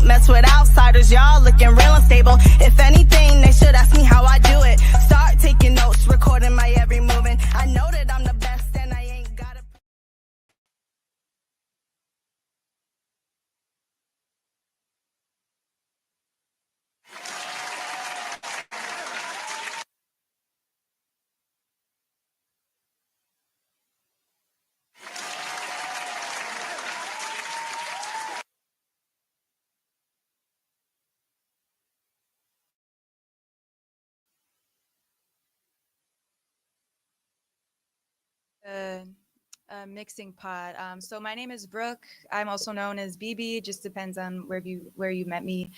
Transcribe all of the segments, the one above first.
don't mess with outsiders, y'all looking real unstable. If anything, they should ask me how I do it. Start taking notes, recording my every move, and I know that I'm the best and I ain't gotta. uh, Mixing pot. So my name is Brooke. I'm also known as BB. Just depends on where you met me.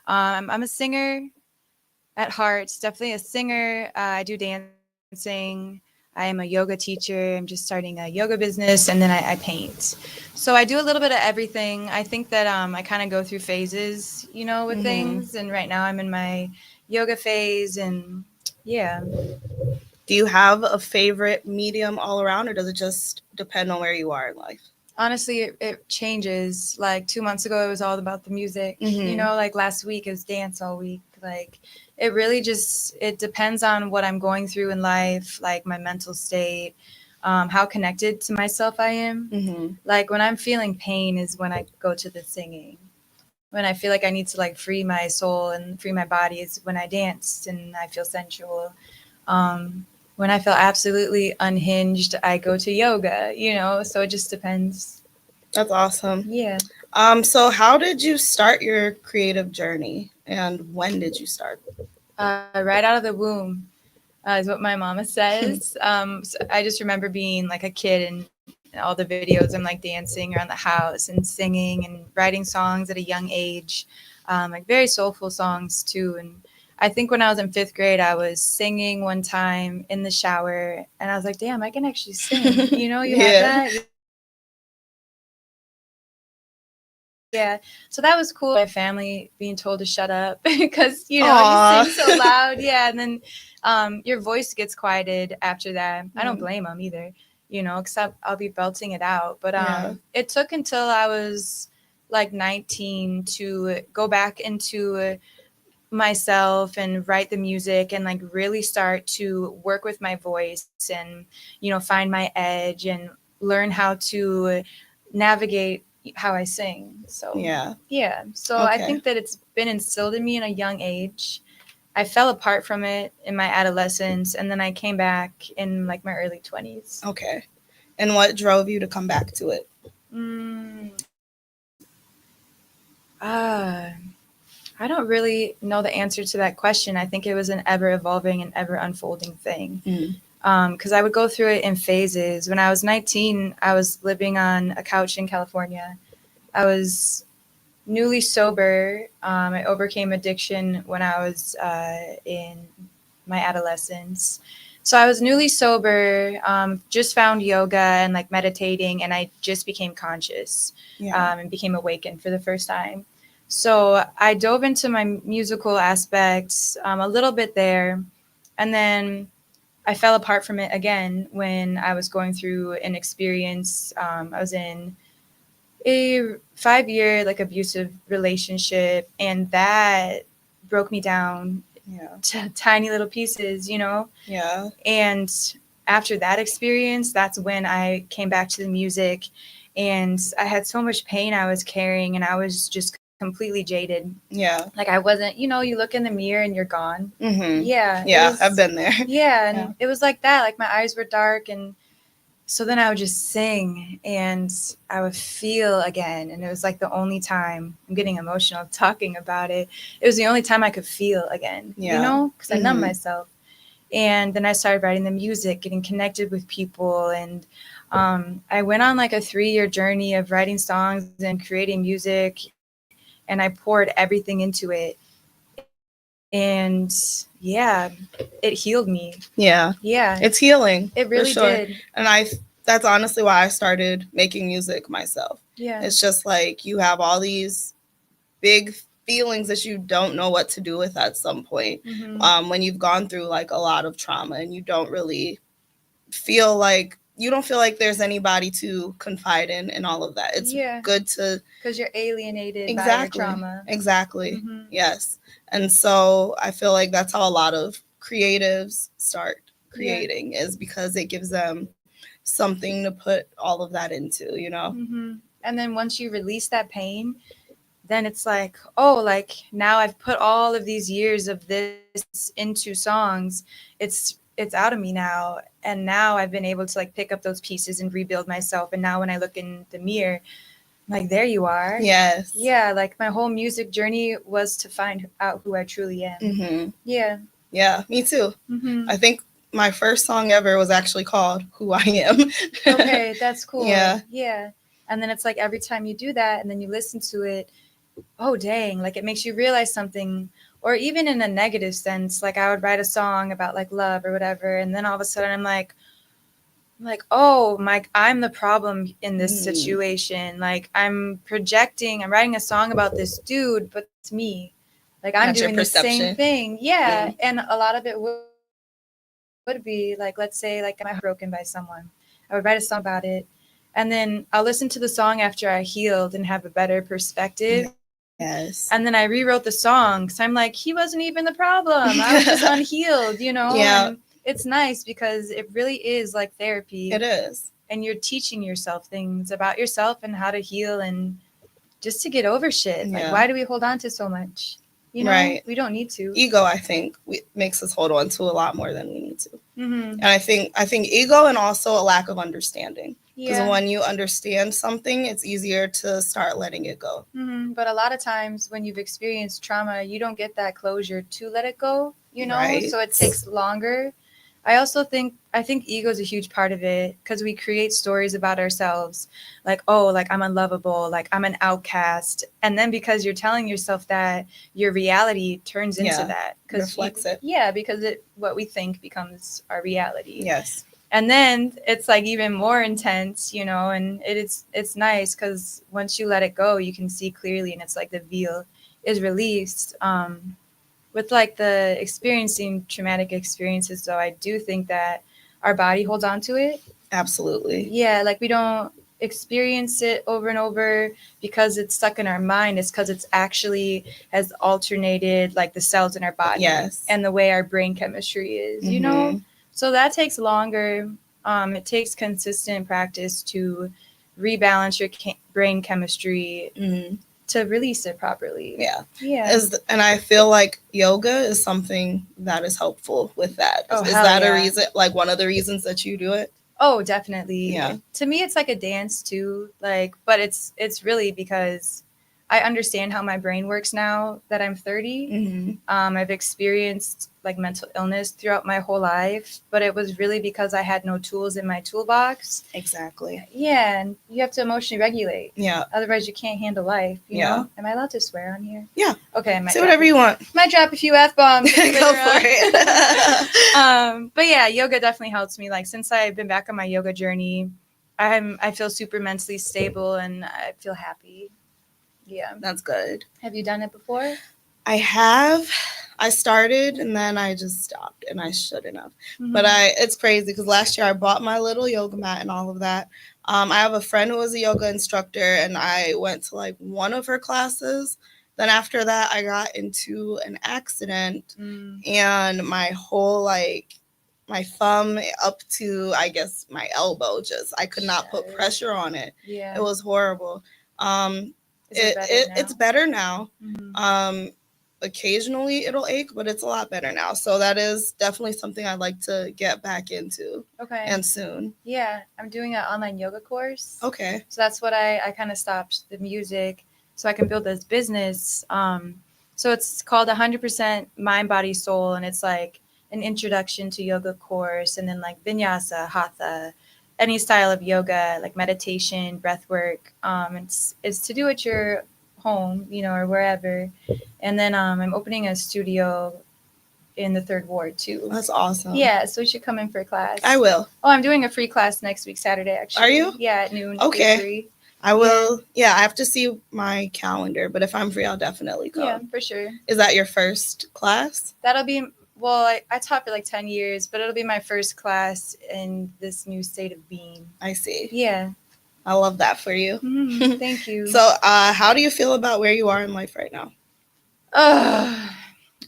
I'm a singer at heart. Definitely a singer. I do dancing. I am a yoga teacher. I'm just starting a yoga business, and then I paint. So I do a little bit of everything. I think that I kind of go through phases, with things. And right now I'm in my yoga phase, and yeah. Do you have a favorite medium all around, or does it just depend on where you are in life? Honestly, it changes. Like 2 months ago, it was all about the music. Like last week, it was dance all week. Like it really it depends on what I'm going through in life, like my mental state, how connected to myself I am. Like when I'm feeling pain is when I go to the singing. When I feel like I need to like free my soul and free my body is when I dance and I feel sensual. When I feel absolutely unhinged, I go to yoga, so it just depends. That's awesome. Yeah. So how did you start your creative journey, and when did you start? Right out of the womb, is what my mama says. So I just remember being like a kid and all the videos, I'm like dancing around the house and singing and writing songs at a young age, like very soulful songs too. And I think when I was in 5th grade, I was singing one time in the shower, and I was like, damn, I can actually sing. You have that? Yeah. So that was cool. My family being told to shut up because, you sing so loud. Yeah. And then your voice gets quieted after that. I don't blame them either, except I'll be belting it out. But it took until I was like 19 to go back into myself and write the music and like really start to work with my voice and find my edge and learn how to navigate how I sing. So so I think that it's been instilled in me in a young age. I fell apart from it in my adolescence, and then I came back in like my early 20s. Okay. And what drove you to come back to it? I don't really know the answer to that question. I think it was an ever evolving and ever unfolding thing. Because I would go through it in phases. When I was 19, I was living on a couch in California. I was newly sober. I overcame addiction when I was in my adolescence. So I was newly sober, just found yoga and like meditating, and I just became conscious and became awakened for the first time. So I dove into my musical aspects a little bit there, and then I fell apart from it again when I was going through an experience. I was in a 5-year like abusive relationship, and that broke me down to tiny little pieces, And after that experience, that's when I came back to the music, and I had so much pain I was carrying, and I was just completely jaded. Like I wasn't, you look in the mirror and you're gone. I've been there. And it was like that. Like my eyes were dark, and so then I would just sing and I would feel again. And it was like the only time, I'm getting emotional talking about it. It was the only time I could feel again, because I numbed myself. And then I started writing the music, getting connected with people. And I went on like a 3-year journey of writing songs and creating music. And I poured everything into it. And it healed me. It's healing. It really did. And that's honestly why I started making music myself. It's just like you have all these big feelings that you don't know what to do with at some point. When you've gone through like a lot of trauma and you don't really feel like you don't feel like there's anybody to confide in all of that. It's good to, because you're alienated by your trauma. Exactly. Yes. And so I feel like that's how a lot of creatives start creating, is because it gives them something to put all of that into, you know? And then once you release that pain, then it's like, oh, like now I've put all of these years of this into songs. It's out of me now. And now I've been able to like pick up those pieces and rebuild myself. And now when I look in the mirror, I'm like, there you are. Yes. Yeah. Like my whole music journey was to find out who I truly am. Yeah. Yeah, me too. I think my first song ever was actually called Who I Am. Okay, that's cool. Yeah. Yeah. And then it's like every time you do that and then you listen to it, oh, dang, like it makes you realize something. Or even in a negative sense, like I would write a song about like love or whatever. And then all of a sudden I'm like, oh, I'm the problem in this situation. Like I'm writing a song about this dude, but it's me. Like I'm doing the same thing. Yeah. And a lot of it would be like, let's say like I'm broken by someone. I would write a song about it. And then I'll listen to the song after I healed and have a better perspective. Yes. And then I rewrote the song. So I'm like, he wasn't even the problem. I was just unhealed, you know? Yeah. And it's nice because it really is like therapy. It is. And you're teaching yourself things about yourself and how to heal and just to get over shit. Like, why do we hold on to so much? You know, we don't need to. Ego, I think, makes us hold on to a lot more than we need to. And I think ego and also a lack of understanding. Because when you understand something, it's easier to start letting it go. But a lot of times when you've experienced trauma, you don't get that closure to let it go, you know? So it takes longer. I think ego is a huge part of it because we create stories about ourselves like, oh, like I'm unlovable, like I'm an outcast. And then because you're telling yourself that, your reality turns into that. Reflects it. Yeah, because what we think becomes our reality. Yes. And then it's like even more intense, you know, and it's nice because once you let it go, you can see clearly and it's like the veil is released. With like the experiencing traumatic experiences, though, I do think that our body holds on to it. Absolutely. Yeah, like we don't experience it over and over because it's stuck in our mind. It's because it's actually has alternated like the cells in our body and the way our brain chemistry is, you know? So that takes longer. It takes consistent practice to rebalance your brain chemistry to release it properly. Yeah. And I feel like yoga is something that is helpful with that. Is that a reason, like one of the reasons that you do it? Oh, definitely. Yeah. To me, it's like a dance too. Like, but it's really because I understand how my brain works now that I'm 30. I've experienced like mental illness throughout my whole life, but it was really because I had no tools in my toolbox. Exactly. Yeah, and you have to emotionally regulate. Yeah. Otherwise, you can't handle life. You know? Am I allowed to swear on here? Yeah. Okay. Say whatever you want. Might drop a few F-bombs. Go for it. But yeah, yoga definitely helps me. Like since I've been back on my yoga journey, I feel super mentally stable and I feel happy. Yeah. That's good. Have you done it before? I have. I started and then I just stopped and I shouldn't have. But it's crazy because last year I bought my little yoga mat and all of that. I have a friend who was a yoga instructor and I went to like one of her classes. Then after that, I got into an accident and my whole my thumb up to, I guess, my elbow, I could not put pressure on it. Yeah. It was horrible. It's better now. Occasionally it'll ache, but it's a lot better now. So that is definitely something I'd like to get back into. Okay. And soon. Yeah. I'm doing an online yoga course. Okay. So that's what I kind of stopped the music so I can build this business. So it's called 100% Mind, Body, Soul. And it's like an introduction to yoga course and then like vinyasa, hatha, any style of yoga, like meditation, breath work. It's to do at your home, you know, or wherever. And then I'm opening a studio in the 3rd Ward too. That's awesome. Yeah, so you should come in for a class. I will. Oh, I'm doing a free class next week, Saturday, actually. Are you? Yeah, at noon. Okay. Free. I will. Yeah, I have to see my calendar, but if I'm free, I'll definitely come. Yeah, for sure. Is that your first class? That'll be Well, I taught for like 10 years, but it'll be my first class in this new state of being. I see. Yeah. I love that for you. Thank you. So, how do you feel about where you are in life right now?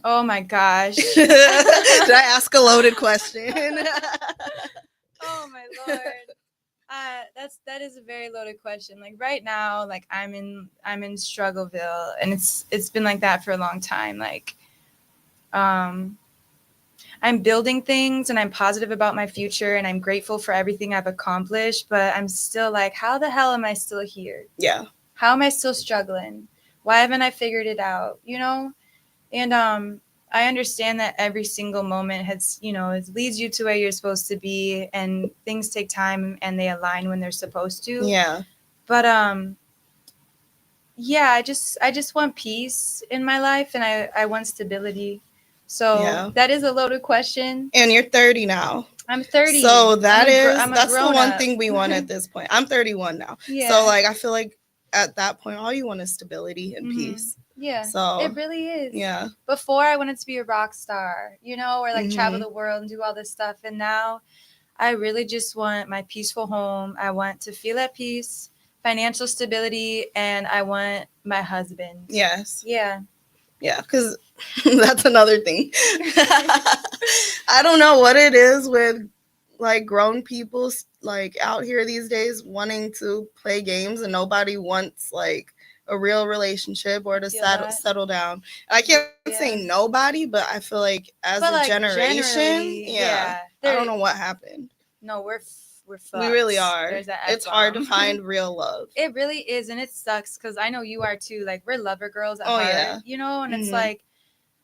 Oh my gosh. Did I ask a loaded question? Oh my Lord. That is a very loaded question. Like right now, like I'm in Struggleville, and it's been like that for a long time. Like, I'm building things and I'm positive about my future and I'm grateful for everything I've accomplished, but I'm still like, how the hell am I still here? Yeah. How am I still struggling? Why haven't I figured it out? You know? And I understand that every single moment has, it leads you to where you're supposed to be, and things take time and they align when they're supposed to. Yeah. But yeah, I just want peace in my life, and I want stability. So that is a loaded question. And you're 30 now. I'm 30. So that's the one up. thing we want at this point. I'm 31 now. Yeah. So like I feel like at that point all you want is stability and peace. Yeah. So it really is. Yeah. Before I wanted to be a rock star, or like travel the world and do all this stuff. And now I really just want my peaceful home. I want to feel at peace, financial stability, and I want my husband. Yes. Yeah. Yeah, because that's another thing. I don't know what it is with like grown people like out here these days wanting to play games, and nobody wants like a real relationship or to settle down. And I can't say nobody, but I feel like as a generation, I don't know what happened. No, we're fucked. We really are. It's hard to find real love. It really is, and it sucks because I know you are too. Like, we're lover girls at heart, and it's like,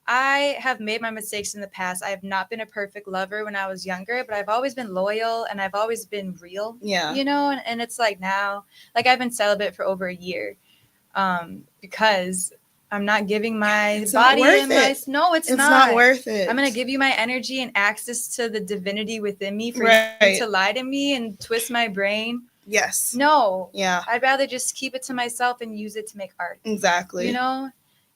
I have made my mistakes in the past. I have not been a perfect lover when I was younger, but I've always been loyal and I've always been real. Yeah. And it's like now, like I've been celibate for over a year, because I'm not giving my body and my no, it's not worth it. I'm gonna give you my energy and access to the divinity within me for you to lie to me and twist my brain. Yes. No. Yeah. I'd rather just keep it to myself and use it to make art. Exactly.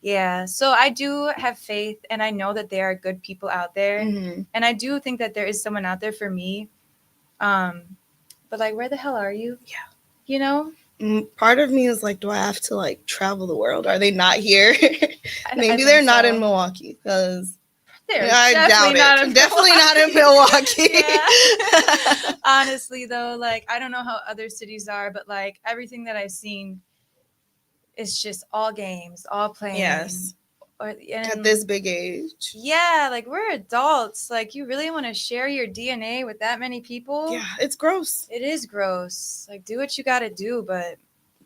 Yeah. So I do have faith, and I know that there are good people out there, and I do think that there is someone out there for me. But like, where the hell are you? Yeah. Part of me is like, do I have to like travel the world? Are they not here? Maybe they're not in Milwaukee, because I doubt it. Definitely not in Milwaukee. Honestly, though, like I don't know how other cities are, but like everything that I've seen, it's just all games, all playing. Yes. At this big age. Yeah, like we're adults. Like, you really want to share your DNA with that many people? Yeah, it's gross. It is gross. Like, do what you got to do, but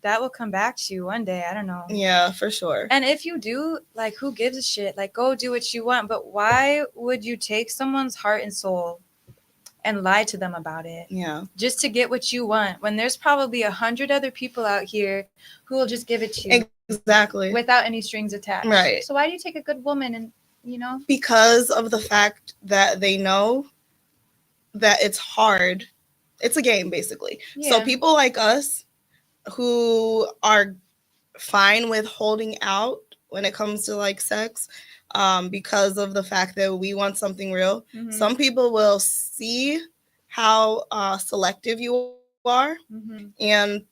that will come back to you one day. I don't know. Yeah, for sure. And if you do, like, who gives a shit? Like, go do what you want. But why would you take someone's heart and soul and lie to them about it? Yeah. Just to get what you want, when there's probably 100 other people out here who will just give it to you. Exactly. Without any strings attached. Right. So why do you take a good woman and, Because of the fact that they know that it's hard. It's a game, basically. Yeah. So people like us who are fine with holding out when it comes to like sex, because of the fact that we want something real. Some people will see how selective you are and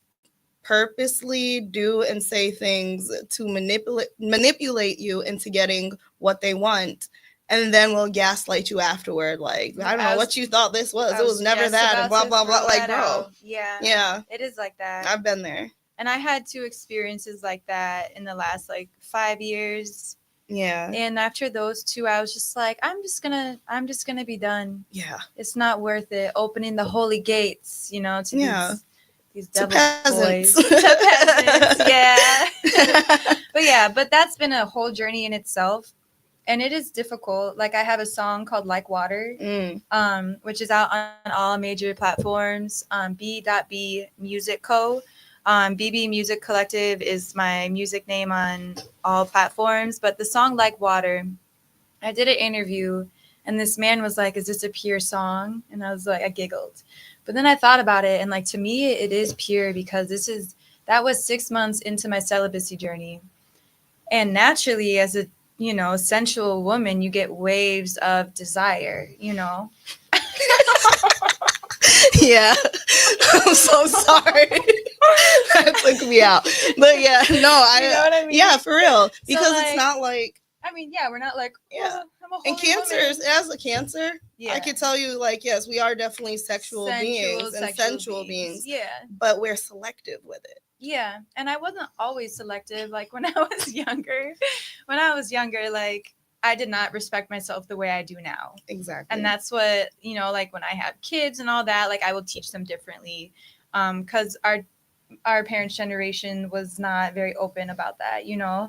purposely do and say things to manipulate you into getting what they want, and then will gaslight you afterward. Like, I don't know what you thought this was. It was never that, and blah blah blah. Like, bro, yeah, it is like that. I've been there, and I had 2 experiences like that in the last like 5 years. Yeah, and after those 2, I was just like, I'm just gonna be done. Yeah, it's not worth it opening the holy gates, to these devil boys. To peasants, yeah. But that's been a whole journey in itself, and it is difficult. Like, I have a song called Like Water, which is out on all major platforms. B.B Music Co. BB Music Collective is my music name on all platforms. But the song Like Water, I did an interview, and this man was like, "Is this a pure song?" And I was like, I giggled. But then I thought about it, and like, to me, it is pure, because that was 6 months into my celibacy journey. And naturally, as a sensual woman, you get waves of desire, Yeah. I'm so sorry. That took me out. But yeah, no, You know what I mean? yeah, for real. Because it's like, not like, I mean, yeah, we're not like, yeah. I'm a holy And cancers, woman. as a cancer, Yeah. I could tell you, like, yes, we are definitely sexual beings and sexual sensual beings, Yeah. but we're selective with it. Yeah. And I wasn't always selective. Like when I was younger, like I did not respect myself the way I do now. Exactly. And that's what, like when I have kids and all that, like I will teach them differently. Because our parents' generation was not very open about that,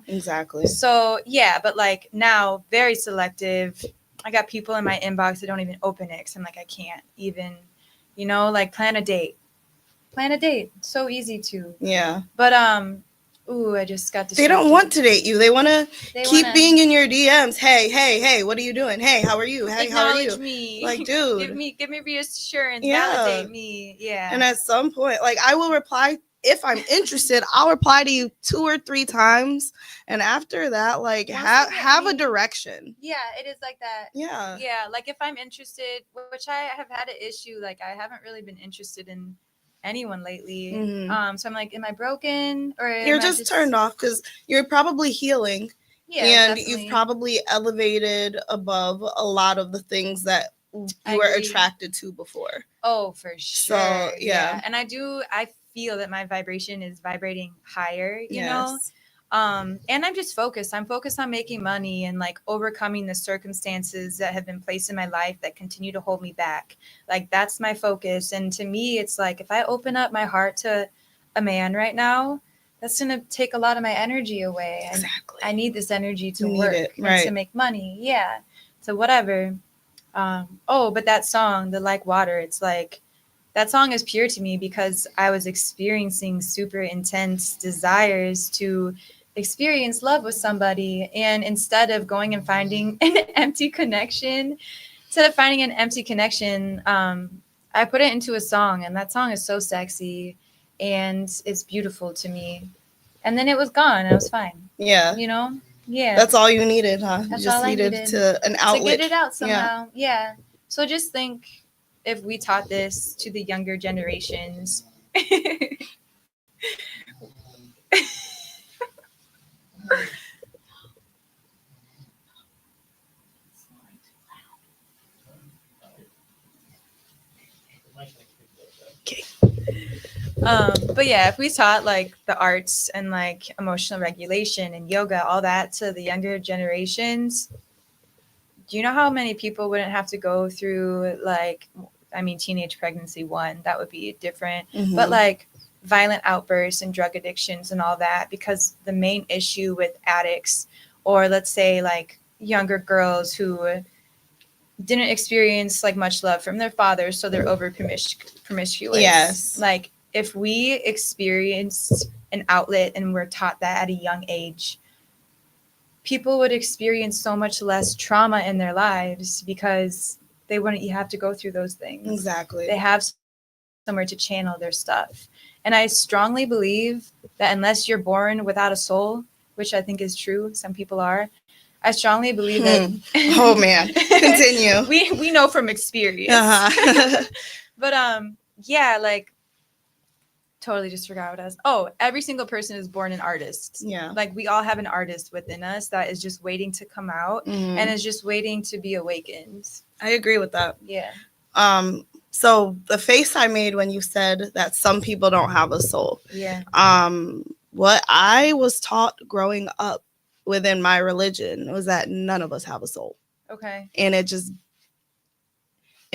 Exactly. So yeah, but like now, very selective. I got people in my inbox that don't even open it because I'm like, I can't even, like plan a date. So easy to. Yeah. But I just got distracted. They don't want to date you. They want to keep being in your DMs. Hey, what are you doing? Hey, how are you? Hey, how are you? Acknowledge me. Like, dude. give me reassurance. Yeah. Validate me. Yeah. And at some point, like, I will reply if I'm interested. I'll reply to you 2 or 3 times, and after that, like, have a direction. Yeah, it is like that. Yeah. Yeah, like if I'm interested, which I have had an issue, like I haven't really been interested in anyone lately. Mhm. So I'm like, am I broken or You're just turned off because you're probably healing. Yeah, and definitely. You've probably elevated above a lot of the things that you were attracted to before. Oh, for sure. So, yeah. And I feel that my vibration is vibrating higher, you know? Yes. And I'm just focused. I'm focused on making money and like overcoming the circumstances that have been placed in my life that continue to hold me back. Like that's my focus. And to me, it's like if I open up my heart to a man right now, that's going to take a lot of my energy away. Exactly. I need this energy to You work need it, and right. to make money. Yeah. So whatever. But that song, the Like Water, it's like that song is pure to me because I was experiencing super intense desires to experience love with somebody. And instead of going and finding an empty connection, I put it into a song, and that song is so sexy and it's beautiful to me. And then it was gone. And I was fine. Yeah. Yeah. That's all you needed, huh? That's you just all I needed to an outlet. to get it out somehow. Yeah. So just think if we taught this to the younger generations. But yeah, if we taught like the arts and like emotional regulation and yoga, all that to the younger generations, do you know how many people wouldn't have to go through teenage pregnancy one? That would be different. Mhm. But like violent outbursts and drug addictions and all that, because the main issue with addicts, or let's say like younger girls who didn't experience like much love from their fathers, so they're over promiscuous. Yes. Like if we experienced an outlet and we're taught that at a young age, people would experience so much less trauma in their lives because they wouldn't have to go through those things. Exactly. They have somewhere to channel their stuff. And I strongly believe that unless you're born without a soul, which I think is true, some people are, I strongly believe that. Oh man, continue. we know from experience. Uh-huh. But yeah, like totally just forgot what I was. Oh, every single person is born an artist. Yeah. Like we all have an artist within us that is just waiting to come out and is just waiting to be awakened. I agree with that. Yeah. So the face I made when you said that some people don't have a soul. Yeah. What I was taught growing up within my religion was that none of us have a soul. Okay. And it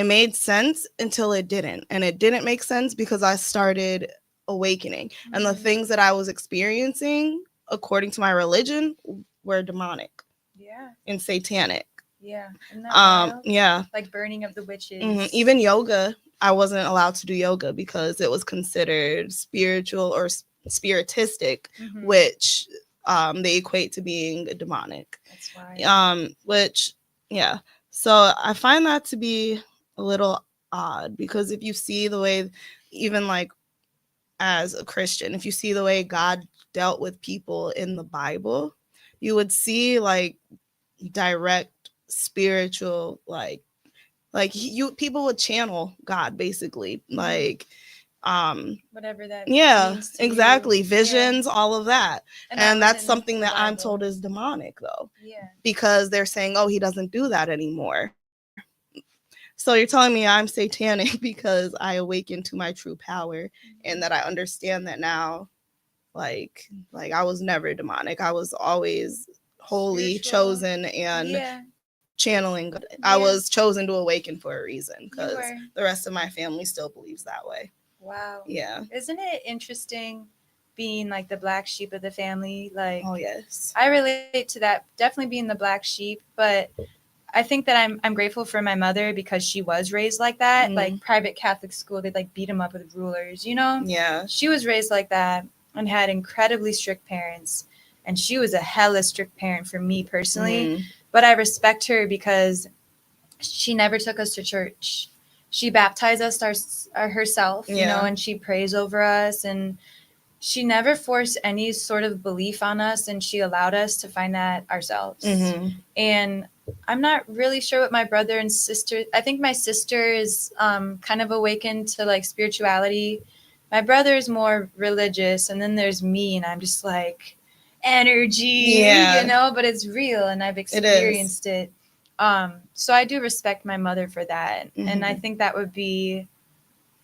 made sense until it didn't. And it didn't make sense because I started awakening. Mm-hmm. And the things that I was experiencing, according to my religion, were demonic. Yeah. And satanic. Yeah. Isn't that wild? Yeah. Like burning of the witches. Mm-hmm. Even yoga, I wasn't allowed to do yoga because it was considered spiritual or spiritistic, which they equate to being demonic. That's why. Which, yeah. So I find that to be a little odd because if you see the way, even like as a Christian, if you see the way God dealt with people in the Bible, you would see like direct spiritual, like you people would channel God basically, like whatever that yeah, means to exactly, you. visions, all of that. And was that's in something the that I'm Bible. told is demonic though, Yeah. because they're saying, oh, he doesn't do that anymore. So you're telling me I'm satanic because I awakened to my true power, and that I understand that now, like I was never demonic. I was always holy, Spiritual. chosen, and channeling good. I was chosen to awaken for a reason, because the rest of my family still believes that way. Wow. Yeah. Isn't it interesting being like the black sheep of the family? Like, Oh yes. I relate to that, definitely being the black sheep, but I think that I'm grateful for my mother because she was raised like that, like private Catholic school. They'd like beat them up with rulers, you know? Yeah. She was raised like that and had incredibly strict parents. And she was a hella strict parent for me personally. But I respect her because she never took us to church. She baptized us herself, you know, and she prays over us. And she never forced any sort of belief on us, and she allowed us to find that ourselves. And I'm not really sure what my brother and sister, I think my sister is kind of awakened to like spirituality. My brother is more religious, and then there's me, and I'm just like energy, you know, but it's real and I've experienced it. So I do respect my mother for that. And I think that would be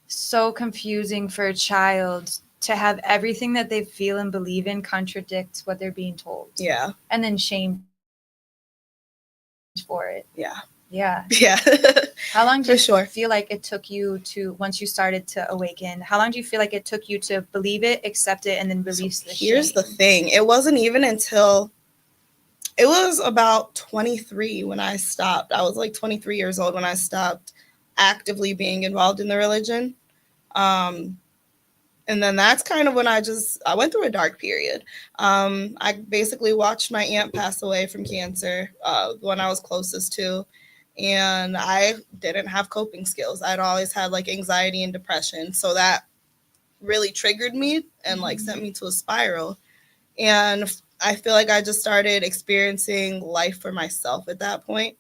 so confusing for a child to have everything that they feel and believe in contradict what they're being told. Yeah. And then shamed for it. Yeah. Yeah. Yeah. How long do you feel like it took you to, once you started to awaken, how long do you feel like it took you to believe it, accept it, and then release the shame? Here's the thing. It wasn't even until, it was about 23 when I stopped. I was like 23 years old when I stopped actively being involved in the religion. And then that's kind of when I went through a dark period. I basically watched my aunt pass away from cancer, when I was closest to, and I didn't have coping skills. I'd always had like anxiety and depression. So that really triggered me and like sent me to a spiral. And I feel like I just started experiencing life for myself at that point.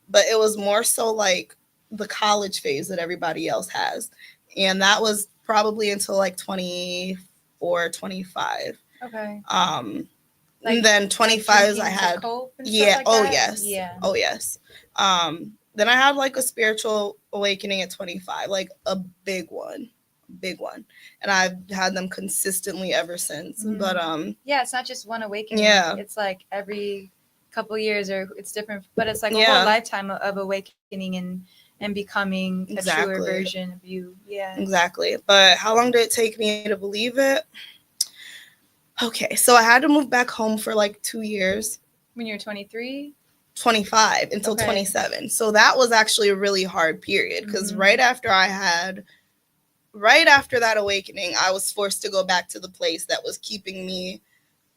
But it was more so like the college phase that everybody else has. And that was probably until like 24, 25. Okay. Like, and then 25 I had, like oh that? yes. Yeah. Oh yes. Then I had like a spiritual awakening at 25, like a big one. And I've had them consistently ever since. But yeah, it's not just one awakening. Yeah. It's like every couple years, or it's different, but it's like a whole lifetime of awakening and becoming a truer version of you. Yeah. Exactly. But how long did it take me to believe it? Okay, so I had to move back home for like 2 years. When you were 23? 25 until 27. So that was actually a really hard period, because right after that awakening, I was forced to go back to the place that was keeping me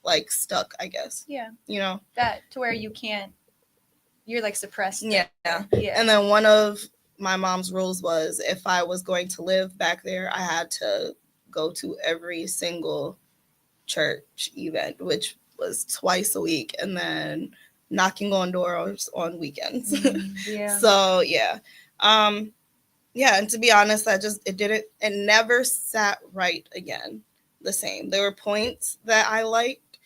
like stuck, I guess. Yeah. You know? That to where you're like suppressed. Yeah. And then one of my mom's rules was, if I was going to live back there, I had to go to every single church event, which was twice a week, and then knocking on doors on weekends. Yeah. So yeah. Yeah, and to be honest, it never sat right again the same. There were points that I liked,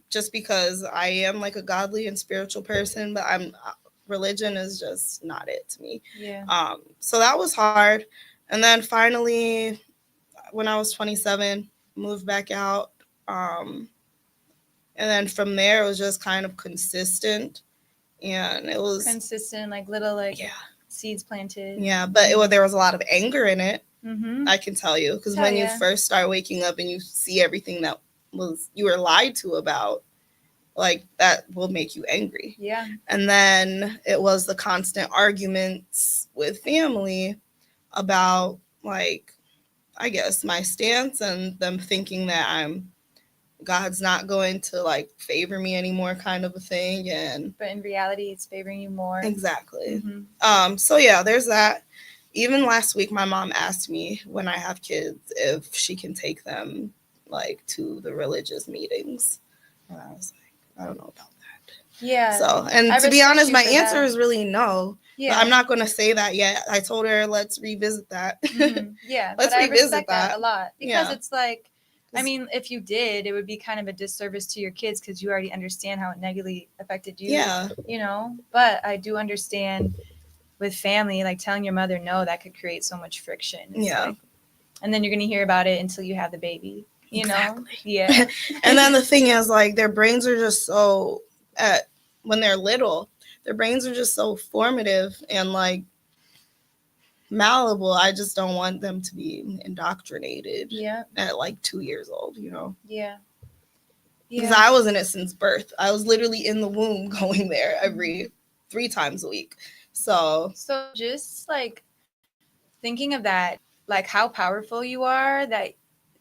just because I am like a godly and spiritual person, but religion is just not it to me. Yeah. So that was hard. And then finally, when I was 27, moved back out. And then from there, it was just kind of consistent. And it was consistent, like little seeds planted. Yeah, but there was a lot of anger in it. I can tell you, because when you first start waking up and you see everything that you were lied to about, like that will make you angry. Yeah. And then it was the constant arguments with family about, like, I guess my stance, and them thinking that God's not going to like favor me anymore, kind of a thing. But in reality, it's favoring you more. Exactly. So yeah, there's that. Even last week, my mom asked me, when I have kids, if she can take them like to the religious meetings. And I was like, I don't know about that. Yeah. So, and I to be respect honest, you my for answer that. is really no. Yeah. But I'm not going to say that yet. I told her, let's revisit that. Yeah, Let's but I revisit respect that a lot because Yeah. it's like, I mean, if you did, it would be kind of a disservice to your kids because you already understand how it negatively affected you, Yeah. you know? But I do understand with family, like telling your mother no, that could create so much friction. It's Yeah. like, and then you're going to hear about it until you have the baby, you know? Exactly. Yeah. And then the thing is, like, their brains are just so, when they're little, their brains are just so formative and, like, malleable. I just don't want them to be indoctrinated Yeah. at, like, 2 years old, you know? Yeah. Because Yeah. I was in it since birth. I was literally in the womb going there every 3 times a week. So just like thinking of that, like how powerful you are, that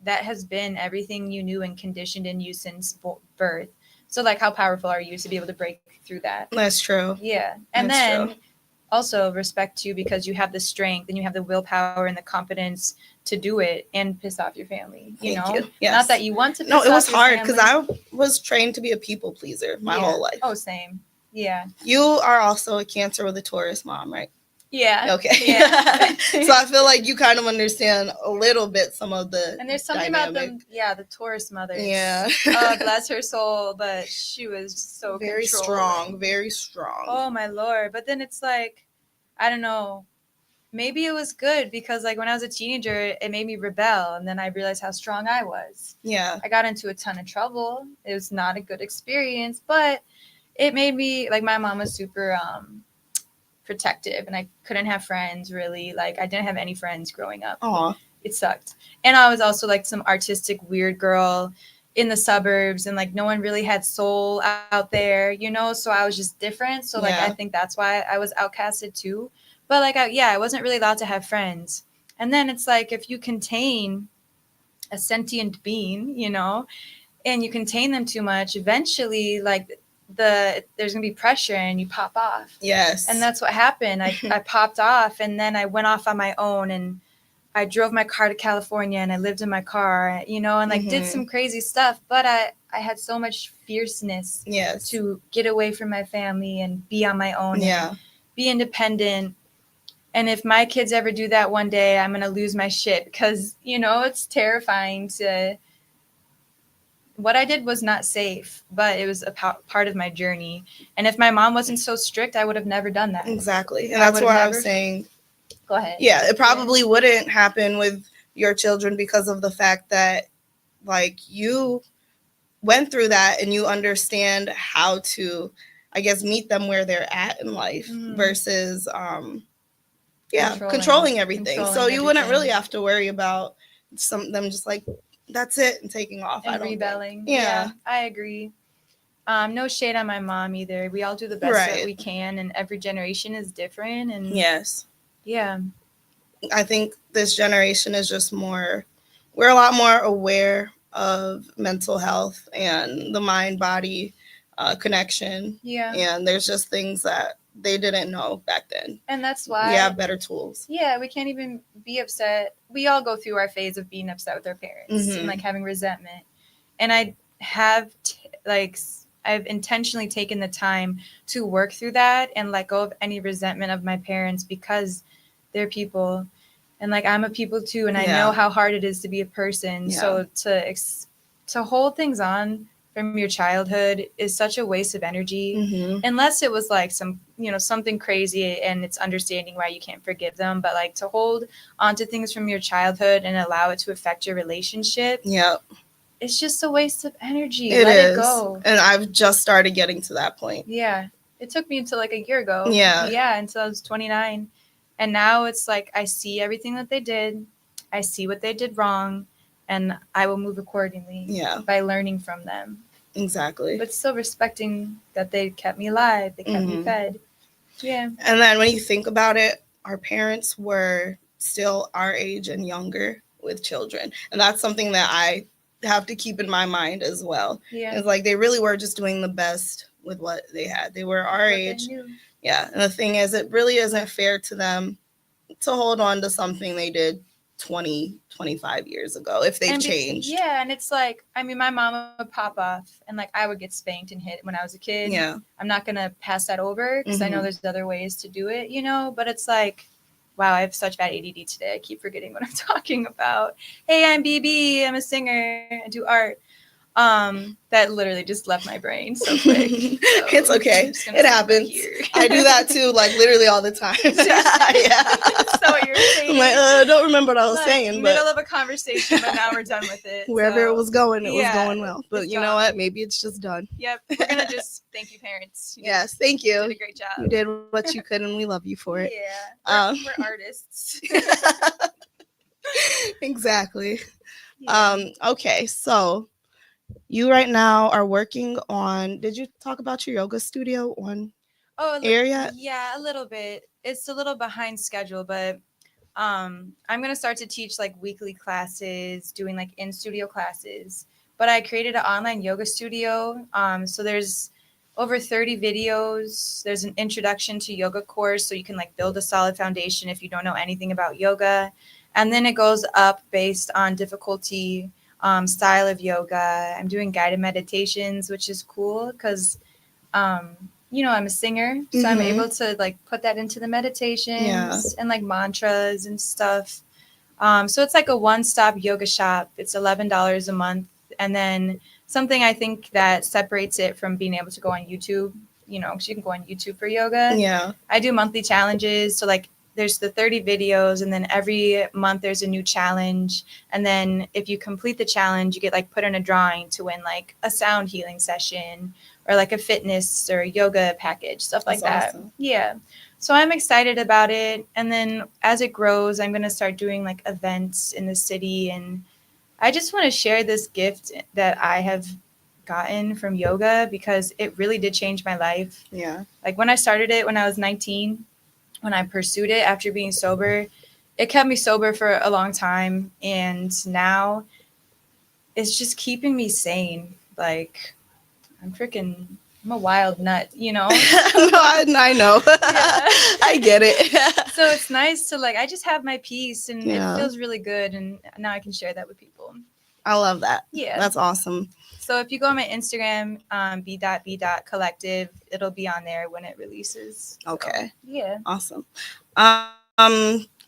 has been everything you knew and conditioned in you since birth. So like how powerful are you to be able to break through that? that's true. Yeah. And That's then true. also respect you because you have the strength and you have the willpower and the confidence to do it and piss off your family, you Thank know? you. Yes. Not that you want to piss No, it was off your hard because family. I was trained to be a people pleaser my whole life. Oh, same. Yeah. You are also a Cancer with a Taurus mom, right? Yeah. Okay. Yeah. So I feel like you kind of understand a little bit some of the And there's something dynamic. about them, yeah, the Taurus mothers. Yeah. Bless her soul, but she was so very strong, very strong. Oh my Lord. But then it's like, I don't know, maybe it was good because like when I was a teenager, it made me rebel. And then I realized how strong I was. Yeah. I got into a ton of trouble. It was not a good experience, but it made me, like my mom was super protective and I couldn't have friends really. Like I didn't have any friends growing up. Aw. It sucked. And I was also like some artistic weird girl in the suburbs and like no one really had soul out there, you know? So I was just different. So like Yeah. I think that's why I was outcasted too. But like I wasn't really allowed to have friends. And then it's like if you contain a sentient being, you know, and you contain them too much, eventually like there's gonna be pressure and you pop off. Yes. And that's what happened. I popped off and then I went off on my own and I drove my car to California and I lived in my car, you know, and like did some crazy stuff. But I had so much fierceness yes. to get away from my family and be on my own Yeah. and be independent. And if my kids ever do that one day, I'm going to lose my shit because, you know, it's terrifying to. What I did was not safe, but it was a part of my journey. And if my mom wasn't so strict, I would have never done that. Exactly. And that's why I was saying. Go ahead. Yeah, it probably wouldn't happen with your children because of the fact that, like, you went through that and you understand how to, I guess, meet them where they're at in life versus, controlling everything. So you wouldn't really have to worry about them just like, that's it, and taking off. And rebelling. Yeah, I agree. No shade on my mom either. We all do the best that we can, and every generation is different. And yes. Yeah. I think this generation is just we're a lot more aware of mental health and the mind-body connection. Yeah. And there's just things that they didn't know back then. And that's why we have better tools. Yeah, we can't even be upset. We all go through our phase of being upset with our parents and like having resentment. And I have I've intentionally taken the time to work through that and let go of any resentment of my parents because they're people. And like I'm a people too, and I know how hard it is to be a person. So to hold things on from your childhood is such a waste of energy, unless it was like something crazy and it's understanding why you can't forgive them. But like to hold onto things from your childhood and allow it to affect your relationship, it's just a waste of energy. Let it go. And I've just started getting to that point. Yeah, it took me until like a year ago. Yeah, until I was 29, and now it's like I see everything that they did, I see what they did wrong, and I will move accordingly. By learning from them. Exactly. But still respecting that they kept me alive, they kept me fed. Yeah. And then when you think about it, our parents were still our age and younger with children. And that's something that I have to keep in my mind as well. Yeah. It's like they really were just doing the best with what they had. They were our age. Yeah. And the thing is, it really isn't fair to them to hold on to something they did 20, 25 years ago, if they've changed. Yeah, and it's like, I mean, my mom would pop off and like I would get spanked and hit when I was a kid. Yeah. I'm not going to pass that over because I know Mhm. there's other ways to do it, you know, but it's like, wow, I have such bad ADD today. I keep forgetting what I'm talking about. Hey, I'm BB. I'm a singer. I do art. That literally just left my brain so quick. So It's okay. I'm just gonna It stop happens. right here. I do that too, like literally all the time. Yeah. So what you're saying? I'm like, I don't remember what I was Like, saying, middle but of a conversation, but now we're done with it. wherever so, it was going, it was yeah, going well. But it's you know gone. what? Maybe it's just done. Yep, we're gonna just thank you, parents. You Yes, thank did you. a great job. You did what you could, and we love you for it. Yeah, we're artists. Exactly. Yeah. Okay, so you right now are working on. Did you talk about your yoga studio on area? Yeah, a little bit. It's a little behind schedule, but I'm gonna start to teach like weekly classes, doing like in studio classes. But I created an online yoga studio. So there's over 30 videos. There's an introduction to yoga course, so you can like build a solid foundation if you don't know anything about yoga. And then it goes up based on difficulty, style of yoga. I'm doing guided meditations, which is cool because you know, I'm a singer, so I'm able to like put that into the meditations and like mantras and stuff. So it's like a one-stop yoga shop. It's $11 a month. And then something I think that separates it from being able to go on YouTube, you know, because you can go on YouTube for yoga. Yeah. I do monthly challenges. So like there's the 30 videos, and then every month there's a new challenge. And then if you complete the challenge, you get like put in a drawing to win like a sound healing session or like a fitness or yoga package, stuff like That's that. awesome. Yeah. So I'm excited about it. And then as it grows, I'm going to start doing like events in the city. And I just want to share this gift that I have gotten from yoga because it really did change my life. Yeah. Like when I started it when I was 19, when I pursued it after being sober, it kept me sober for a long time. And now it's just keeping me sane. Like I'm a wild nut, you know? No, I know. Yeah. I get it. So it's nice to like, I just have my peace and Yeah. it feels really good. And now I can share that with people. I love that. Yeah. That's awesome. So if you go on my Instagram, b.b.collective, it'll be on there when it releases. So, Okay. yeah. Awesome.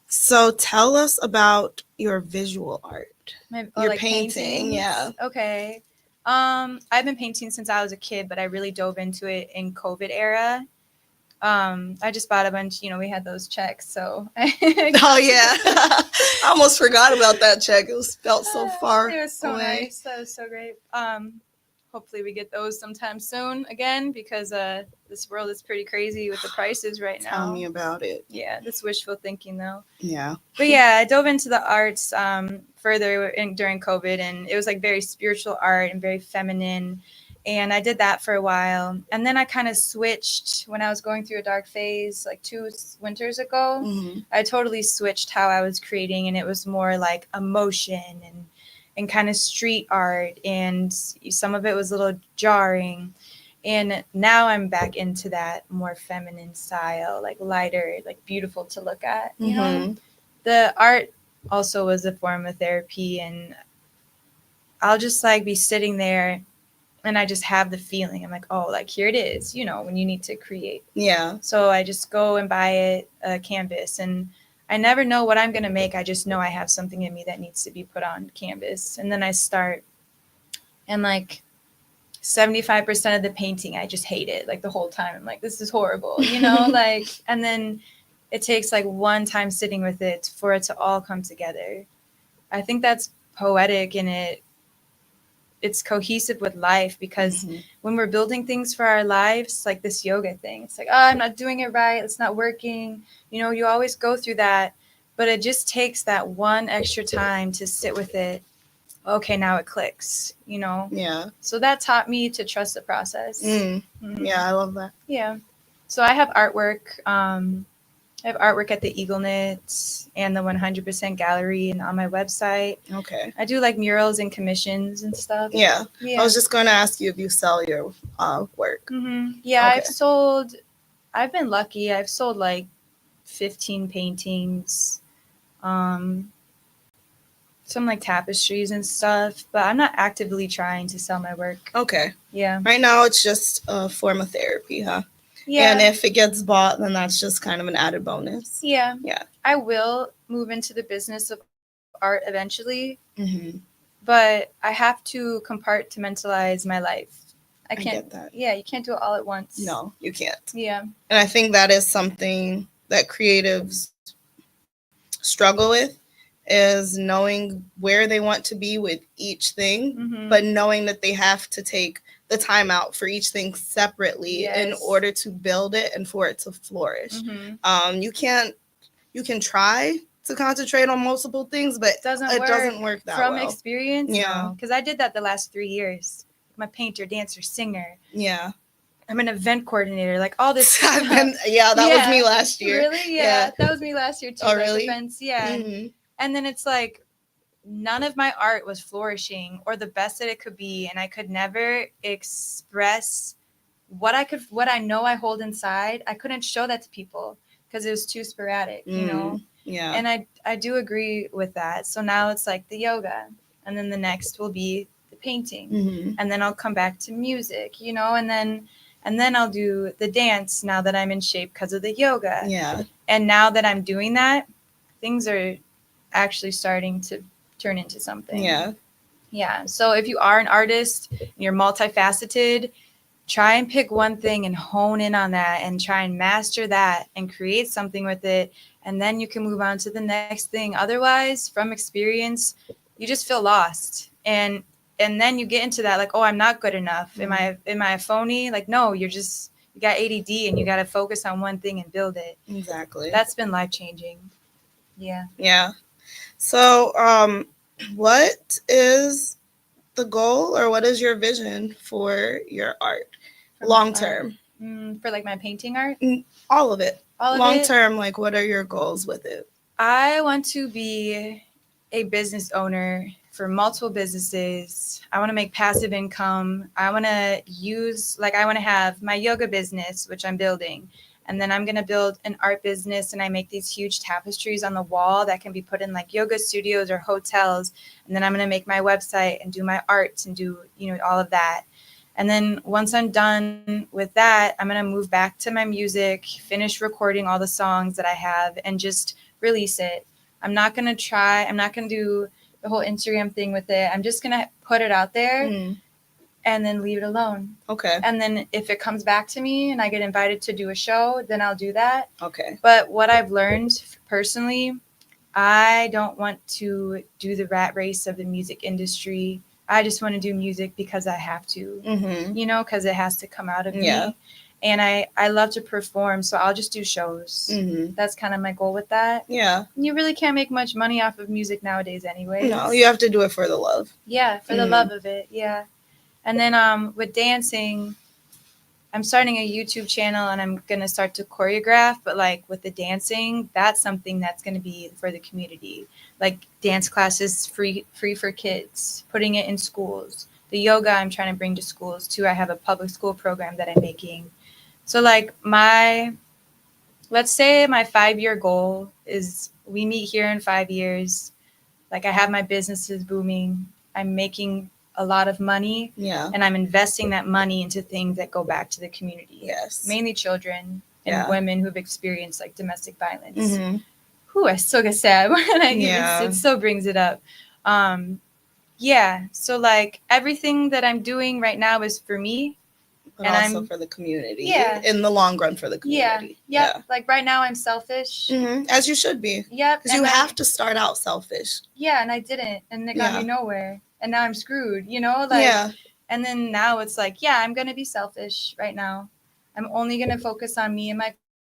So tell us about your visual art. Your like painting, paintings? yeah. Okay. I've been painting since I was a kid, but I really dove into it in COVID era. I just bought a bunch, you know, we had those checks, so. Oh yeah. I almost forgot about that check. It was felt so far It was so away. nice. That was so great. Hopefully we get those sometime soon again because this world is pretty crazy with the prices right now. Tell me about it. Yeah, that's wishful thinking though. Yeah. But yeah, I dove into the arts further during COVID, and it was like very spiritual art and very feminine. And I did that for a while. And then I kind of switched when I was going through a dark phase, like 2 winters ago. Mm-hmm. I totally switched how I was creating, and it was more like emotion and kind of street art. And some of it was a little jarring. And now I'm back into that more feminine style, like lighter, like beautiful to look at, you know? The art also was a form of therapy, and I'll just like be sitting there and I just have the feeling. I'm like, oh, like here it is, you know, when you need to create. Yeah. So I just go and buy a canvas, and I never know what I'm going to make. I just know I have something in me that needs to be put on canvas. And then I start, and like 75% of the painting, I just hate it. Like the whole time, I'm like, this is horrible, you know, like, and then it takes like one time sitting with it for it to all come together. I think that's poetic, and it's cohesive with life because when we're building things for our lives, like this yoga thing, it's like, oh, I'm not doing it right. It's not working. You know, you always go through that, but it just takes that one extra time to sit with it. Okay, now it clicks, you know? Yeah. So that taught me to trust the process. Yeah, I love that. Yeah. So I have artwork. I have artwork at the Eagle Knit and the 100% Gallery and on my website. Okay. I do like murals and commissions and stuff. Yeah. I was just going to ask you if you sell your work. Yeah, Okay. I've been lucky. I've sold like 15 paintings. some like tapestries and stuff, but I'm not actively trying to sell my work. Okay. Yeah. Right now, it's just a form of therapy, huh? Yeah. And if it gets bought, then that's just kind of an added bonus. Yeah. Yeah. I will move into the business of art eventually, Mm-hmm. but I have to compartmentalize my life. I I can't. get that. Yeah, you can't do it all at once. No, you can't. Yeah. And I think that is something that creatives struggle with, is knowing where they want to be with each thing, Mm-hmm. but knowing that they have to take the time out for each thing separately in Yes. order to build it and for it to flourish. Mm-hmm. You can try to concentrate on multiple things, but it doesn't work that From well. experience. Yeah. Because I did that the last 3 years. I'm a painter, dancer, singer. Yeah. I'm an event coordinator, like all this stuff. That was me last year. Really? Yeah. That was me last year too. Oh, like really? Events, yeah. Mm-hmm. And then it's like none of my art was flourishing or the best that it could be, and I could never express what I know I hold inside. I couldn't show that to people because it was too sporadic, you know. Yeah. And I do agree with that. So now it's like the yoga, and then the next will be the painting, Mm-hmm. and then I'll come back to music, you know, and then I'll do the dance now that I'm in shape because of the yoga. Yeah. And now that I'm doing that, things are actually starting to turn into something. Yeah. Yeah. So if you are an artist, you're multifaceted, try and pick one thing and hone in on that and try and master that and create something with it. And then you can move on to the next thing. Otherwise, from experience, you just feel lost. And then you get into that like, oh, I'm not good enough. Am I a phony? Like, no, you got ADD and you got to focus on one thing and build it. Exactly. That's been life-changing. Yeah. Yeah. So, what is the goal, or what is your vision for your art long term? For like my painting art? All of it. All of long it? term, like what are your goals with it? I want to be a business owner for multiple businesses. I want to make passive income. I want to have my yoga business, which I'm building. And then I'm going to build an art business, and I make these huge tapestries on the wall that can be put in like yoga studios or hotels. And then I'm going to make my website and do my arts and do, all of that. And then once I'm done with that, I'm going to move back to my music, finish recording all the songs that I have, and just release it. I'm not going to do the whole Instagram thing with it. I'm just going to put it out there and then leave it alone. Okay. And then if it comes back to me and I get invited to do a show, then I'll do that. Okay. But what I've learned personally, I don't want to do the rat race of the music industry. I just want to do music because I have to, because it has to come out of me. And I love to perform, so I'll just do shows. That's kind of my goal with that. Yeah. You really can't make much money off of music nowadays anyway. No, you have to do it for the love. Yeah, for the love of it, yeah. And then with dancing, I'm starting a YouTube channel, and I'm going to start to choreograph, but like with the dancing, that's something that's going to be for the community. Like dance classes free for kids, putting it in schools. The yoga I'm trying to bring to schools too. I have a public school program that I'm making. So like let's say my 5-year goal is we meet here in 5 years. Like I have my businesses booming. I'm making a lot of money. Yeah. And I'm investing that money into things that go back to the community. Yes. Mainly children and women who've experienced like domestic violence. Mm-hmm. I still get sad when it still brings it up. So like everything that I'm doing right now is for me. But and also for the community. Yeah. In the long run for the community. Yeah. Like right now I'm selfish. As you should be. Yep. Because you have to start out selfish. Yeah, and I didn't. And it got me nowhere. And now I'm screwed, And then now it's like, I'm going to be selfish right now. I'm only going to focus on me and my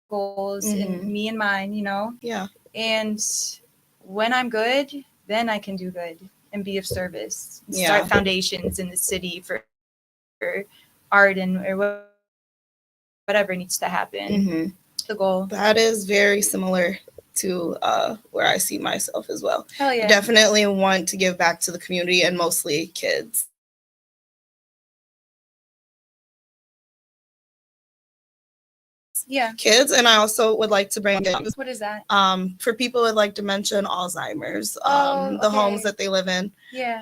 goals and me and mine, Yeah. And when I'm good, then I can do good and be of service. Start foundations in the city for art or whatever needs to happen. The goal. That is very similar to where I see myself as well. Hell yeah. Definitely want to give back to the community and mostly kids. Yeah. kids, and I also would like to bring What is that? for people with like dementia and Alzheimer's, Oh, the homes okay. that they live in. Yeah.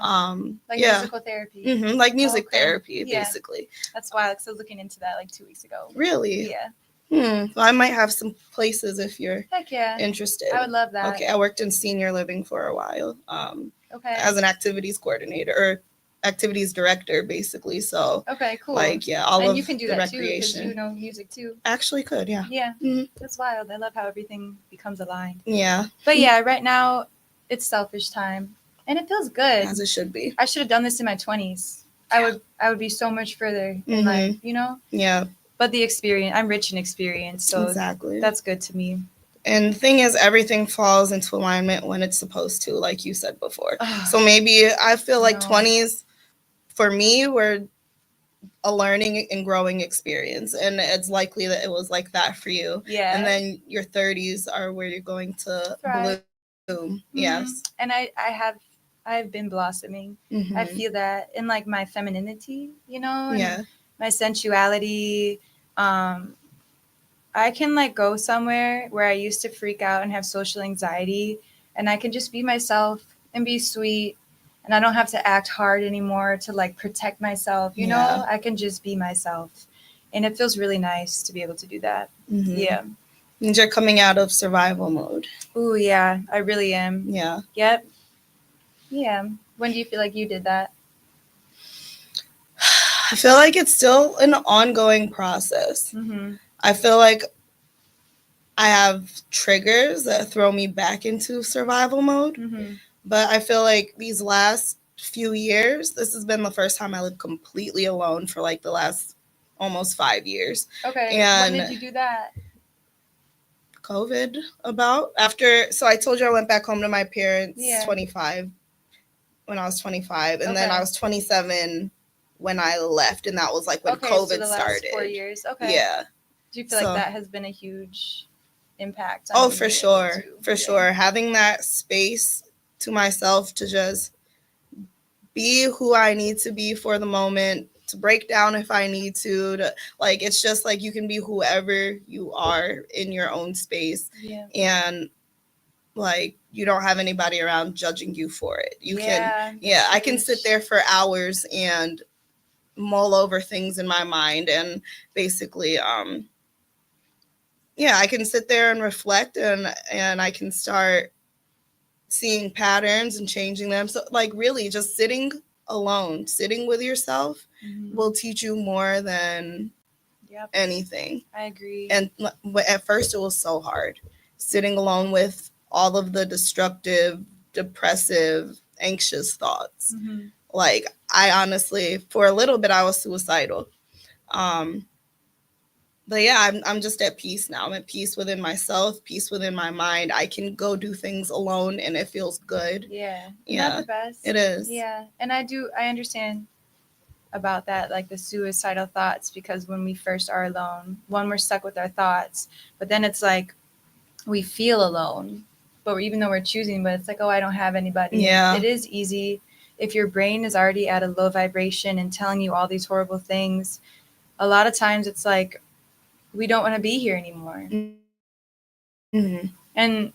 Like Yeah. musical therapy. Like music Okay. therapy, Yeah. basically. That's wild, because I was looking into that like 2 weeks ago. Really? Yeah. Well, I might have some places if you're Heck yeah. interested. I would love that. Okay, I worked in senior living for a while, Okay. as an activities coordinator or activities director, basically. So, Okay, cool. like, yeah, all and of you can do the that too, because recreation. you know music too. Actually, could, yeah. Yeah. Mhm. That's wild. I love how everything becomes aligned. Yeah, But yeah, right now it's selfish time, and it feels good. as it should be. I should have done this in my 20s. I would be so much further in life, you know? Yeah, But the experience, I'm rich in experience, so exactly. that's good to me. And the thing is, everything falls into alignment when it's supposed to, like you said before. Ugh. So maybe I feel like No. 20s for me were a learning and growing experience, and it's likely that it was like that for you. Yeah. And then your 30s are where you're going to Thrive. bloom. Yes. And I've been blossoming. I feel that in like my femininity, you know, and Yeah. my sensuality. I can like go somewhere where I used to freak out and have social anxiety, and I can just be myself and be sweet, and I don't have to act hard anymore to like protect myself, you know? I can just be myself. And it feels really nice to be able to do that. Yeah. And you're coming out of survival mode. Ooh, yeah, I really am. Yeah. Yep. Yeah. When do you feel like you did that? I feel like it's still an ongoing process. I feel like I have triggers that throw me back into survival mode. But I feel like these last few years, this has been the first time I lived completely alone for like the last almost 5 years. Okay. And when did you do that? COVID about after. So I told you I went back home to my parents 25 when I was 25, and then I was 27 when I left, and that was like when COVID so the started. Last 4 years. Okay. Yeah. Do you feel like that has been a huge impact? Oh, for sure. For sure. Having that space to myself to just be who I need to be for the moment, to break down if I need to like, it's just like you can be whoever you are in your own space. Yeah. And like, you don't have anybody around judging you for it. You can, I can sit there for hours and mull over things in my mind and basically, I can sit there and reflect and I can start seeing patterns and changing them. So like really just sitting alone, sitting with yourself will teach you more than anything. I agree. And at first it was so hard sitting alone with all of the destructive, depressive, anxious thoughts. Like I honestly, for a little bit, I was suicidal. But yeah, I'm just at peace now. I'm at peace within myself, peace within my mind. I can go do things alone and it feels good. Yeah. Yeah. Not the best. It is. Yeah. And I understand about that, like the suicidal thoughts, because when we first are alone, one, we're stuck with our thoughts, but then it's like we feel alone, but even though we're choosing, but it's like, oh, I don't have anybody. Yeah. It is easy if your brain is already at a low vibration and telling you all these horrible things. A lot of times it's like, we don't want to be here anymore. And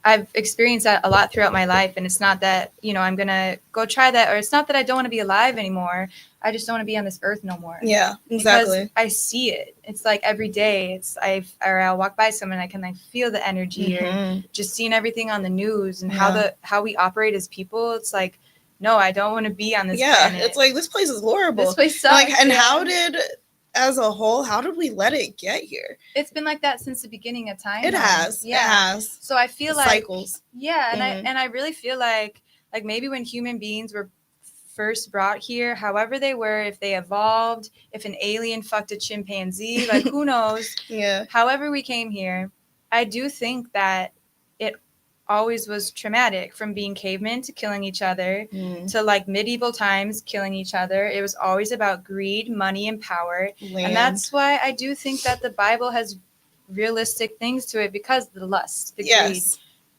I've experienced that a lot throughout my life. And it's not that, I'm going to go try that, or it's not that I don't want to be alive anymore. I just don't want to be on this earth no more. Yeah, exactly. Because I see it. It's like every day I'll walk by someone, I can like feel the energy or just seeing everything on the news and how we operate as people. It's like, no, I don't want to be on this planet. It's like, this place is horrible. This place sucks. Like, and how did we let it get here? It's been like that since the beginning of time. It has. Yeah. It has. So I feel like cycles. Yeah, and I really feel like maybe when human beings were first brought here, however they were, if they evolved, if an alien fucked a chimpanzee, like who knows? Yeah. However we came here, I do think that it always was traumatic, from being cavemen to killing each other to like medieval times killing each other. It was always about greed, money, and power. Land. And that's why I do think that the Bible has realistic things to it, because the lust, the greed,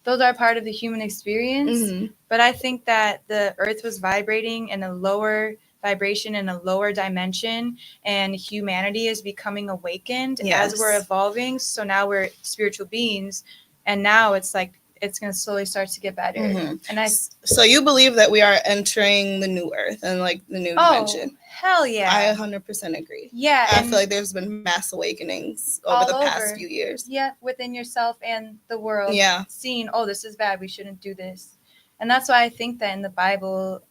those are part of the human experience. But I think that the earth was vibrating in a lower vibration in a lower dimension, and humanity is becoming awakened Yes. as we're evolving. So now we're spiritual beings, and now it's like it's going to slowly start to get better. Mhm. And So you believe that we are entering the new earth and like the new dimension? Hell yeah. I 100% agree. Yeah. I feel like there's been mass awakenings over the past few years. Yeah, within yourself and the world. Yeah. Seeing, oh, this is bad, we shouldn't do this. And that's why I think that in the Bible,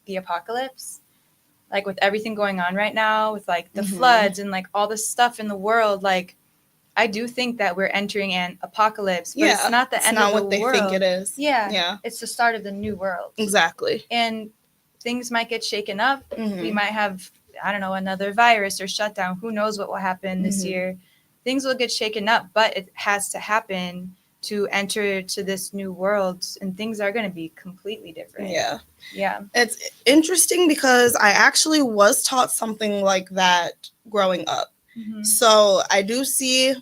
the apocalypse, like with everything going on right now, with like the floods and like all this stuff in the world, like I do think that we're entering an apocalypse, but it's not the end of the world. It's not what they think it is. Yeah. It's the start of the new world. Exactly. And things might get shaken up. We might have, I don't know, another virus or shutdown. Who knows what will happen this year? Things will get shaken up, but it has to happen to enter to this new world, and things are going to be completely different. Yeah. Yeah. It's interesting because I actually was taught something like that growing up. So I do see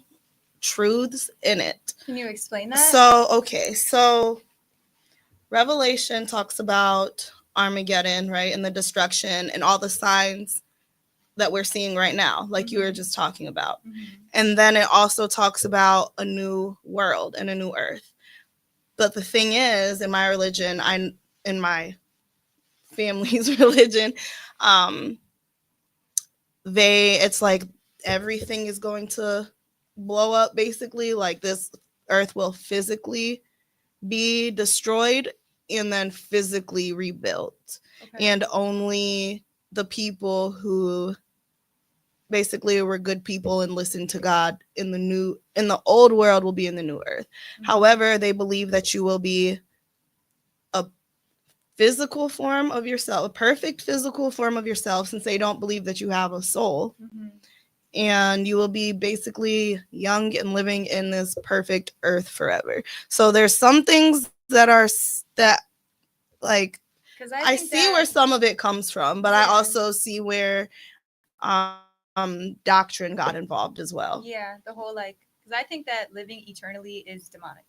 truths in it. Can you explain that? So Revelation talks about Armageddon, right? And the destruction and all the signs that we're seeing right now, like you were just talking about. And then it also talks about a new world and a new earth. But the thing is, in my religion, in my family's religion, it's like everything is going to blow up, basically. Like this earth will physically be destroyed and then physically rebuilt. And only the people who basically were good people and listened to God in the old world will be in the new earth. However, they believe that you will be a physical form of yourself, a perfect physical form of yourself, since they don't believe that you have a soul. And you will be basically young and living in this perfect earth forever. So there's some things that like I see where some of it comes from, but I also see where doctrine got involved as well. Yeah, the whole like, because I think that living eternally is demonic.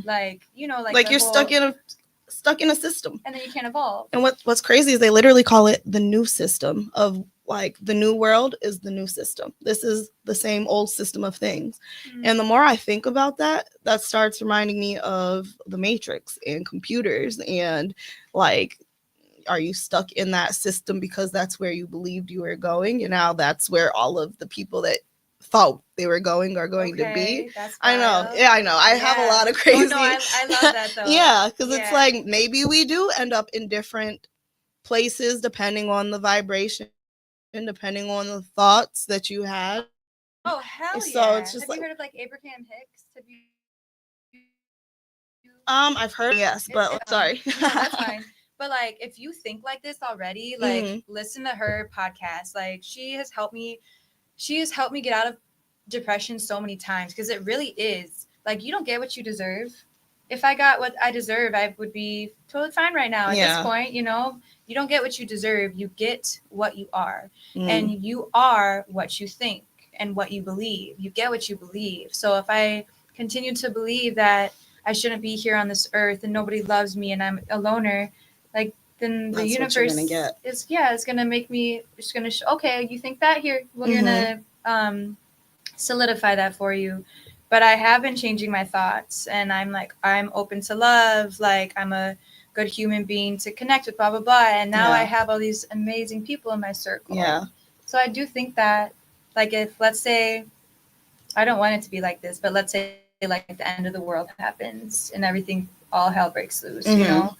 Like, you know, like you're stuck in a system, and then you can't evolve. And what's crazy is they literally call it the new system of like the new world is the new system. This is the same old system of things. And the more I think about that starts reminding me of the Matrix and computers, and like, are you stuck in that system because that's where you believed you were going, and now that's where all of the people that thought they were going are going to be? I know. Yeah, I know. I have a lot of crazy. Oh, no, I love that though. Yeah, because it's like maybe we do end up in different places depending on the vibration and depending on the thoughts that you had. Oh, hell yeah. So it's just have you heard of like Abraham Hicks? Have you I've heard, yes, but sorry. No, that's fine. But like, if you think like this already, like listen to her podcast. Like she has helped me get out of depression so many times, because it really is like, you don't get what you deserve. If I got what I deserve, I would be totally fine right now. At this point, you know, you don't get what you deserve. You get what you are, and you are what you think and what you believe. You get what you believe. So if I continue to believe that I shouldn't be here on this earth and nobody loves me and I'm a loner, like, then the universe is going to make me, it's going to okay, you think that, here, we're going to solidify that for you. But I have been changing my thoughts, and I'm like, I'm open to love, like I'm a good human being to connect with, blah blah blah, and now I have all these amazing people in my circle. So I do think that, like, if, let's say, I don't want it to be like this, but let's say like the end of the world happens and everything, all hell breaks loose, you know,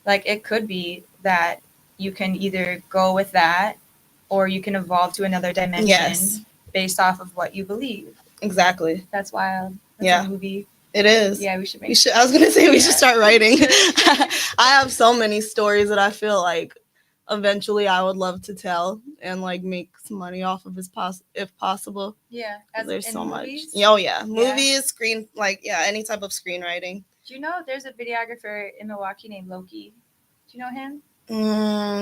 like it could be that you can either go with that or you can evolve to another dimension based off of what you believe. Exactly. That's wild. That's a movie. It is. Yeah, we should make I was gonna say we should start writing. I have so many stories that I feel like eventually I would love to tell and like make some money off of if possible. Yeah, there's so movies? much. Oh yeah, movies, screen, like any type of screenwriting. Do you know there's a videographer in Milwaukee named Loki? Do you know him?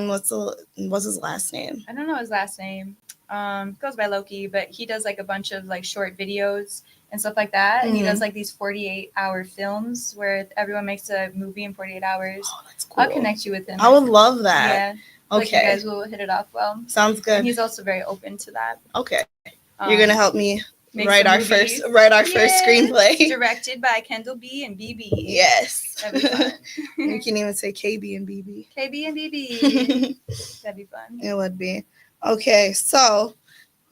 What's his last name? I don't know his last name. Goes by Loki, but he does like a bunch of like short videos and stuff like that. And he does like these 48-hour films where everyone makes a movie in 48 hours. Oh, that's cool. I'll connect you with him. I would love that. Yeah. Like you Okay. guys will hit it off well. Sounds And good. he's also very open to that. Okay. You're gonna help me make write some our movies. first screenplay. Directed by Kendall B and BB. Yes. That'd be fun. We can even say KB and BB. KB and BB. That'd be fun. It would be. Okay, so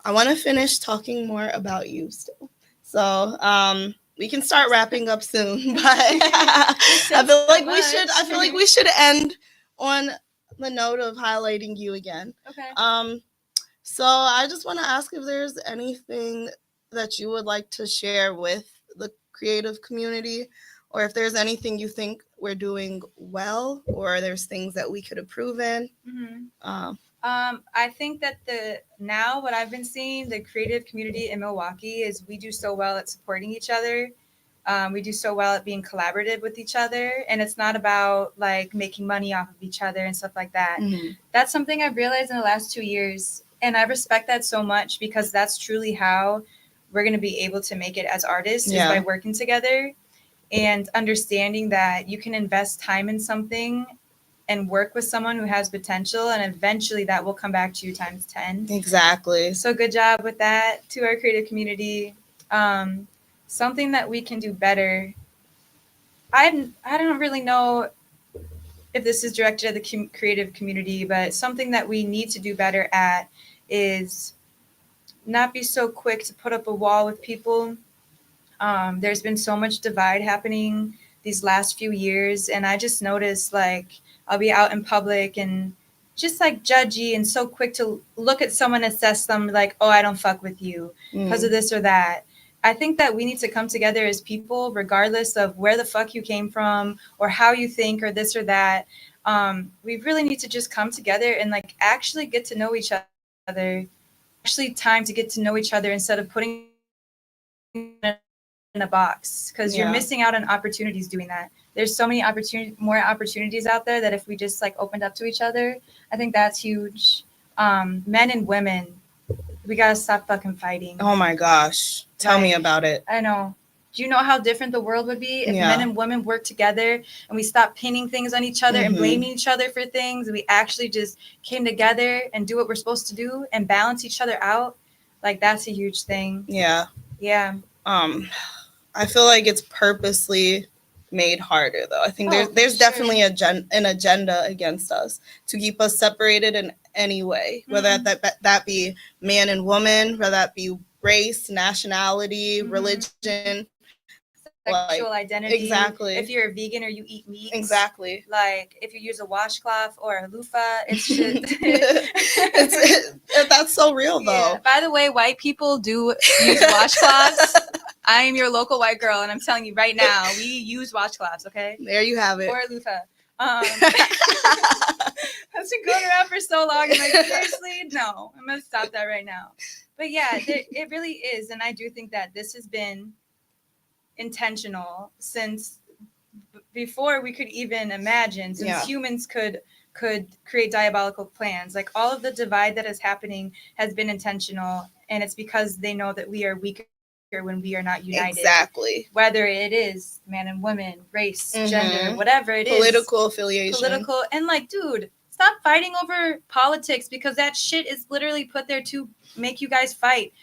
I want to finish talking more about you still. So we can start wrapping up soon, but I feel like we should end on the note of highlighting you again. Okay. So I just want to ask if there's anything that you would like to share with the creative community, or if there's anything you think we're doing well, or there's things that we could improve in. Mm-hmm. I think that what I've been seeing, the creative community in Milwaukee is we do so well at supporting each other. We do so well at being collaborative with each other, and it's not about like making money off of each other and stuff like that. Mm-hmm. That's something I've realized in the last 2 years, and I respect that so much because that's truly how we're going to be able to make it as artists is by working together and understanding that you can invest time in something and work with someone who has potential, and eventually that will come back to you times 10. Exactly. So good job with that to our creative community. Something that we can do better. I don't really know if this is directed at the creative community, but something that we need to do better at is not be so quick to put up a wall with people. There's been so much divide happening these last few years, and I just noticed like I'll be out in public and just like judgy and so quick to look at someone, assess them like, oh, I don't fuck with you because of this or that. I think that we need to come together as people, regardless of where the fuck you came from or how you think or this or that. We really need to just come together and like actually get to know each other, actually time to get to know each other instead of putting in a box, because you're missing out on opportunities doing that. There's so many more opportunities out there that if we just like opened up to each other, I think that's huge. Men and women, we gotta stop fucking fighting. Oh my gosh. Tell me about it. I know. Do you know how different the world would be if men and women worked together and we stopped pinning things on each other and blaming each other for things, and we actually just came together and do what we're supposed to do and balance each other out? Like, that's a huge thing. Yeah. Yeah. I feel like it's purposely made harder, though. I think there's definitely an agenda against us to keep us separated in any way, whether that be man and woman, whether that be race, nationality, religion, sexual identity. Exactly. If you're a vegan or you eat meat. Exactly. Like if you use a washcloth or a loofah, it's shit. That's so real, though. Yeah. By the way, white people do use washcloths. I am your local white girl, and I'm telling you right now, we use washcloths, okay? There you have it. Or a loofah. That's been going around for so long. I'm like, seriously? No, I'm going to stop that right now. But yeah, it really is. And I do think that this has been intentional since before we could even imagine, since humans could create diabolical plans. Like all of the divide that is happening has been intentional, and it's because they know that we are weaker when we are not united. Exactly. Whether it is man and woman, race, gender, whatever it is. Political affiliation. And like, dude, stop fighting over politics, because that shit is literally put there to make you guys fight.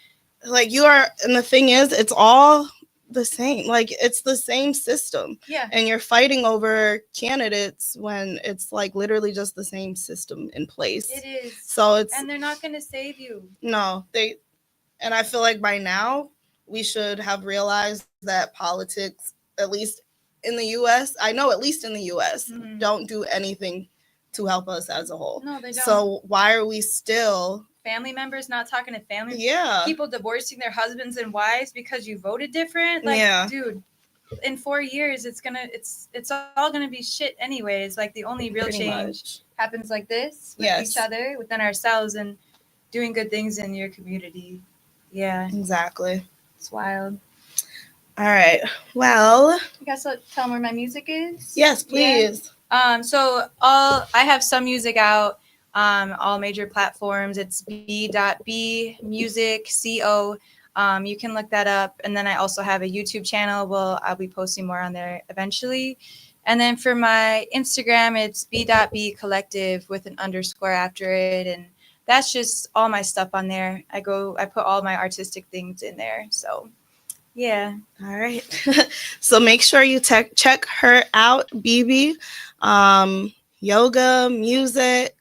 Like and the thing is, it's all the same. Like it's the same system. Yeah. And you're fighting over candidates when it's like literally just the same system in place. It is. So and they're not going to save you. No, and I feel like by now we should have realized that politics, at least in the U.S., don't do anything to help us as a whole. No, they don't. So why are we still... Family members not talking to family. Yeah. People divorcing their husbands and wives because you voted different. Like, dude, in 4 years, it's all gonna be shit anyways. Like the only real change happens like this with each other, within ourselves, and doing good things in your community. Yeah. Exactly. It's wild. All right. Well, you guys tell them where my music is? Yes, please. Yeah. So I have some music out. All major platforms. It's b.b music co. You can look that up. And then I also have a YouTube channel. Well, I'll be posting more on there eventually. And then for my Instagram, it's b.b collective with an underscore after it. And that's just all my stuff on there. I put all my artistic things in there. So yeah. All right. So make sure you check her out, BB. Yoga, music,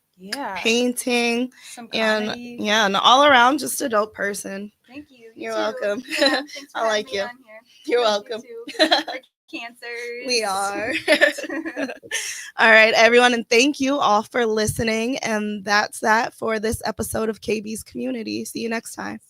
painting, some comedy. and all around just a dope person. Thank you. You're too. welcome. Yeah, thanks for I having like me you. on here. You're Love welcome. you too. We're cancers. We are. All right, everyone, and thank you all for listening. And that's that for this episode of KB's Community. See you next time.